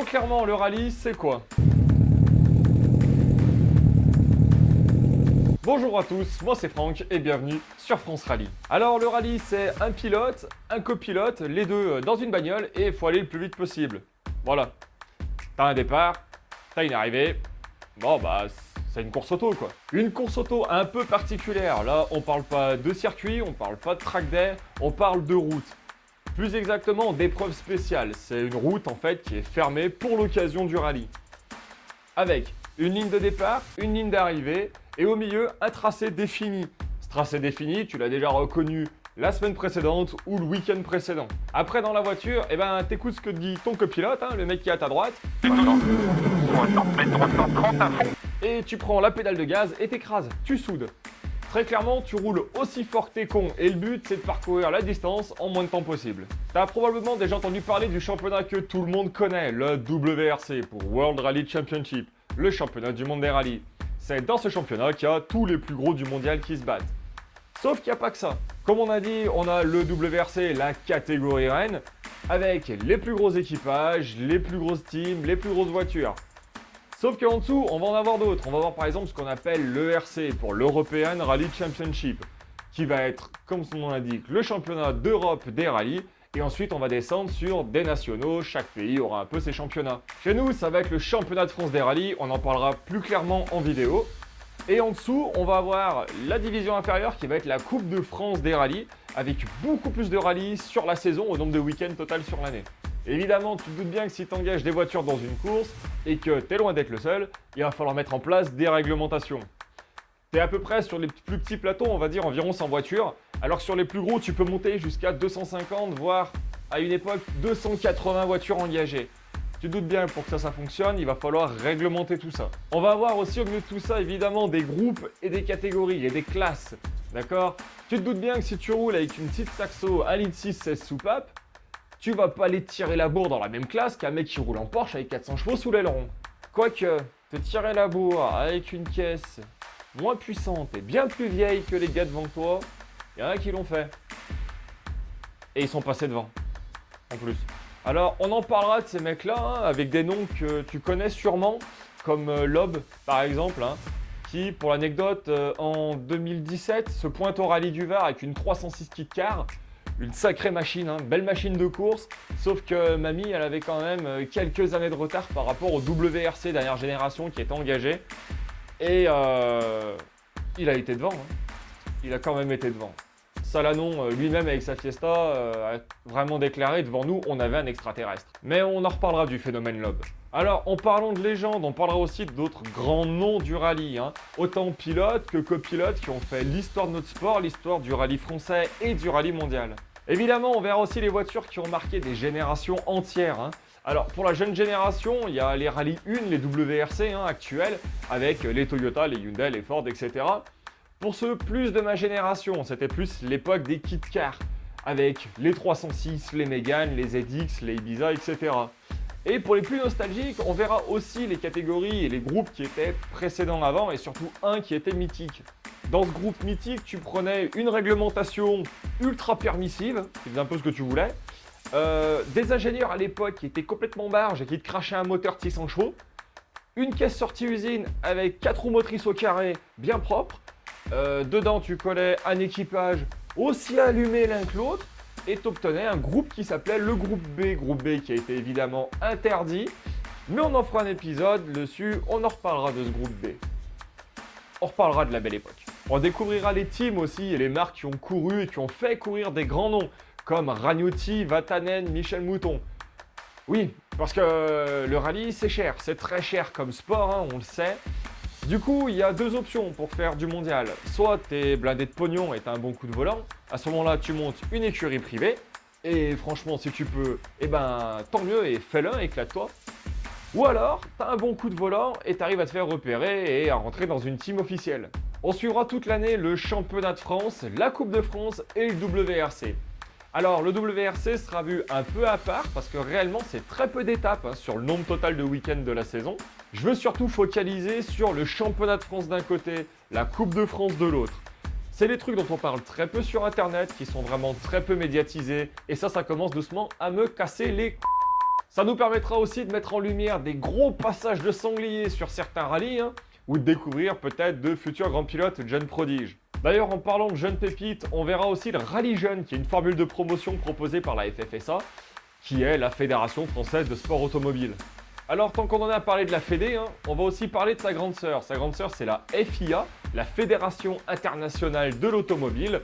Donc clairement, le rallye, c'est quoi? Bonjour à tous, moi c'est Franck et bienvenue sur France Rallye. Alors le rallye, c'est un pilote, un copilote, les deux dans une bagnole et il faut aller le plus vite possible. Voilà. T'as un départ, t'as une arrivée, bon bah c'est une course auto quoi. Une course auto un peu particulière, là on parle pas de circuit, on parle pas de track day, on parle de route. Plus exactement d'épreuve spéciale, c'est une route en fait qui est fermée pour l'occasion du rallye. Avec une ligne de départ, une ligne d'arrivée et au milieu un tracé défini. Ce tracé défini, tu l'as déjà reconnu la semaine précédente ou le week-end précédent. Après dans la voiture, t'écoutes ce que dit ton copilote, le mec qui est à ta droite. 60 mètres 330 à fond. Et tu prends la pédale de gaz et t'écrases, tu soudes. Très clairement, tu roules aussi fort que t'es con et le but c'est de parcourir la distance en moins de temps possible. T'as probablement déjà entendu parler du championnat que tout le monde connaît, le WRC pour World Rally Championship, le championnat du monde des rallyes. C'est dans ce championnat qu'il y a tous les plus gros du mondial qui se battent. Sauf qu'il n'y a pas que ça. Comme on a dit, on a le WRC, la catégorie reine, avec les plus gros équipages, les plus grosses teams, les plus grosses voitures. Sauf qu'en dessous, on va en avoir d'autres. On va avoir par exemple ce qu'on appelle l'ERC pour l'European Rally Championship, qui va être, comme son nom l'indique, le championnat d'Europe des rallyes. Et ensuite, on va descendre sur des nationaux. Chaque pays aura un peu ses championnats. Chez nous, ça va être le championnat de France des rallyes. On en parlera plus clairement en vidéo. Et en dessous, on va avoir la division inférieure qui va être la Coupe de France des rallyes, avec beaucoup plus de rallyes sur la saison au nombre de week-ends total sur l'année. Évidemment, tu te doutes bien que si tu engages des voitures dans une course et que tu es loin d'être le seul, il va falloir mettre en place des réglementations. Tu es à peu près sur les plus petits plateaux, on va dire environ 100 voitures, alors que sur les plus gros, tu peux monter jusqu'à 250, voire à une époque 280 voitures engagées. Tu te doutes bien que pour que ça fonctionne, il va falloir réglementer tout ça. On va avoir aussi au milieu de tout ça, évidemment, des groupes et des catégories et des classes. D'accord? Tu te doutes bien que si tu roules avec une petite Saxo 1,6 litre 16 soupape, tu vas pas aller te tirer la bourre dans la même classe qu'un mec qui roule en Porsche avec 400 chevaux sous l'aileron. Quoique, te tirer la bourre avec une caisse moins puissante et bien plus vieille que les gars devant toi, il y en a qui l'ont fait. Et ils sont passés devant, en plus. Alors, on en parlera de ces mecs-là, avec des noms que tu connais sûrement, comme Lob, par exemple, qui, pour l'anecdote, en 2017, se pointe au rallye du Var avec une 306 kit car. Une sacrée machine, belle machine de course, sauf que mamie, elle avait quand même quelques années de retard par rapport au WRC dernière génération qui était engagé. Et il a été devant, il a quand même été devant. Salanon lui-même avec sa Fiesta a vraiment déclaré devant nous, on avait un extraterrestre. Mais on en reparlera du phénomène Lob. Alors, en parlant de légende, on parlera aussi d'autres grands noms du rallye. Autant pilotes que copilotes qui ont fait l'histoire de notre sport, l'histoire du rallye français et du rallye mondial. Évidemment, on verra aussi les voitures qui ont marqué des générations entières. Alors, pour la jeune génération, il y a les rallyes 1, les WRC actuels, avec les Toyota, les Hyundai, les Ford, etc. Pour ceux plus de ma génération, c'était plus l'époque des kit cars, avec les 306, les Mégane, les ZX, les Ibiza, etc. Et pour les plus nostalgiques, on verra aussi les catégories et les groupes qui étaient précédents avant et surtout un qui était mythique. Dans ce groupe mythique, tu prenais une réglementation ultra permissive, tu faisais un peu ce que tu voulais, des ingénieurs à l'époque qui étaient complètement barges et qui te crachaient un moteur de 600 chevaux, une caisse sortie usine avec 4 roues motrices au carré bien propres, dedans tu collais un équipage aussi allumé l'un que l'autre, et tu obtenais un groupe qui s'appelait le groupe B qui a été évidemment interdit, mais on en fera un épisode dessus, on en reparlera de ce groupe B. On reparlera de la belle époque. On découvrira les teams aussi et les marques qui ont couru et qui ont fait courir des grands noms, comme Ragnotti, Vatanen, Michel Mouton. Oui, parce que le rallye c'est cher, c'est très cher comme sport, on le sait. Du coup, il y a deux options pour faire du mondial. Soit tu es blindé de pognon et tu as un bon coup de volant. À ce moment-là, tu montes une écurie privée. Et franchement, si tu peux, tant mieux et fais-le, éclate-toi. Ou alors, tu as un bon coup de volant et tu arrives à te faire repérer et à rentrer dans une team officielle. On suivra toute l'année le championnat de France, la Coupe de France et le WRC. Alors, le WRC sera vu un peu à part parce que réellement, c'est très peu d'étapes sur le nombre total de week-ends de la saison. Je veux surtout focaliser sur le championnat de France d'un côté, la Coupe de France de l'autre. C'est des trucs dont on parle très peu sur internet, qui sont vraiment très peu médiatisés, et ça commence doucement à me casser les c***. Ça nous permettra aussi de mettre en lumière des gros passages de sangliers sur certains rallyes, hein, ou de découvrir peut-être de futurs grands pilotes jeunes prodiges. D'ailleurs, en parlant de jeunes pépites, on verra aussi le Rallye Jeune, qui est une formule de promotion proposée par la FFSA, qui est la Fédération Française de Sport Automobile. Alors, tant qu'on en a parlé de la Fédé, hein, on va aussi parler de sa grande sœur. Sa grande sœur, c'est la FIA, la Fédération Internationale de l'Automobile.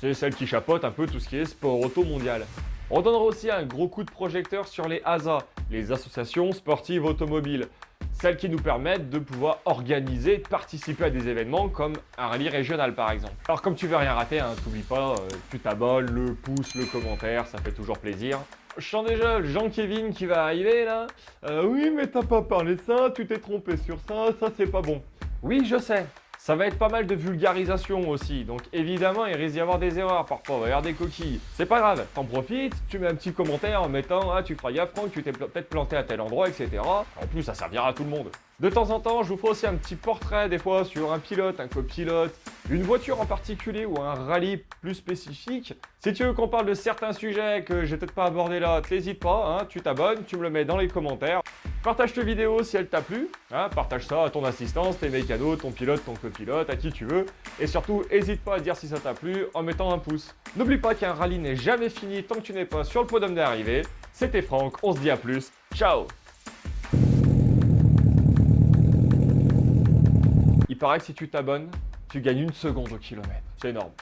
C'est celle qui chapeaute un peu tout ce qui est sport auto mondial. On donnera aussi un gros coup de projecteur sur les ASA, les associations sportives automobiles. Celles qui nous permettent de pouvoir organiser et de participer à des événements comme un rallye régional par exemple. Alors comme tu veux rien rater, hein, t'oublies pas, tu t'abonnes, le pouce, le commentaire, ça fait toujours plaisir. Je sens déjà le Jean-Kévin qui va arriver là. Oui mais t'as pas parlé de ça, tu t'es trompé sur ça, ça c'est pas bon. Oui je sais. Ça va être pas mal de vulgarisation aussi, donc évidemment il risque d'y avoir des erreurs parfois, il va y avoir des coquilles. C'est pas grave, t'en profites, tu mets un petit commentaire en mettant « Ah tu feras gaffe Franck, tu t'es peut-être planté à tel endroit, etc. » En plus ça servira à tout le monde. De temps en temps, je vous ferai aussi un petit portrait des fois sur un pilote, un copilote, une voiture en particulier ou un rallye plus spécifique. Si tu veux qu'on parle de certains sujets que j'ai peut-être pas abordé là, t'hésites pas, hein, tu t'abonnes, tu me le mets dans les commentaires. Partage cette vidéo si elle t'a plu, hein, partage ça à ton assistance, tes mécanos, ton pilote, ton copilote, à qui tu veux. Et surtout, n'hésite pas à dire si ça t'a plu en mettant un pouce. N'oublie pas qu'un rallye n'est jamais fini tant que tu n'es pas sur le podium d'arrivée. C'était Franck, on se dit à plus, ciao! Il paraît que si tu t'abonnes, tu gagnes 1 seconde au kilomètre. C'est énorme.